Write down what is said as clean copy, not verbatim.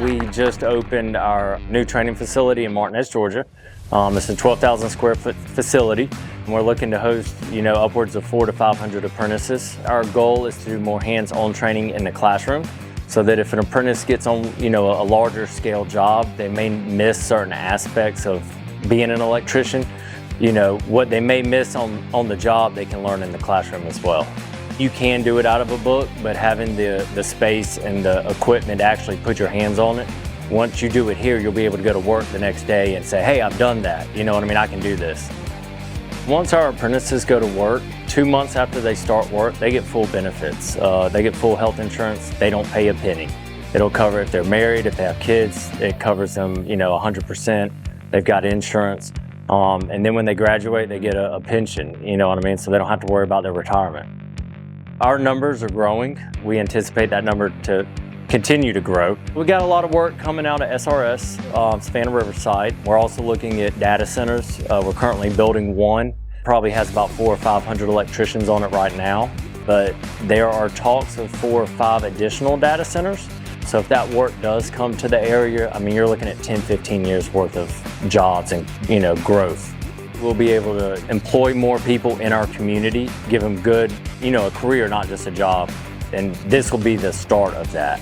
We just opened our new training facility in Martinez, Georgia. It's a 12,000 square foot facility. And we're looking to host, upwards of 400 to 500 apprentices. Our goal is to do more hands-on training in the classroom so that if an apprentice gets on, a larger scale job, they may miss certain aspects of being an electrician. What they may miss on the job, they can learn in the classroom as well. You can do it out of a book, but having the space and the equipment to actually put your hands on it, once you do it here, you'll be able to go to work the next day and say, hey, I've done that. You know what I mean? I can do this. Once our apprentices go to work, 2 months after they start work, they get full benefits. They get full health insurance. They don't pay a penny. It'll cover if they're married, if they have kids, it covers them, 100%. They've got insurance. And then when they graduate, they get a pension, you know what I mean? So they don't have to worry about their retirement. Our numbers are growing. We anticipate that number to continue to grow. We got a lot of work coming out of SRS, Savannah Riverside. We're also looking at data centers. We're currently building one. Probably has about 400 or 500 electricians on it right now, but there are talks of 4 or 5 additional data centers. So if that work does come to the area, you're looking at 10, 15 years worth of jobs and, growth. We'll be able to employ more people in our community, give them good, a career, not just a job. And this will be the start of that.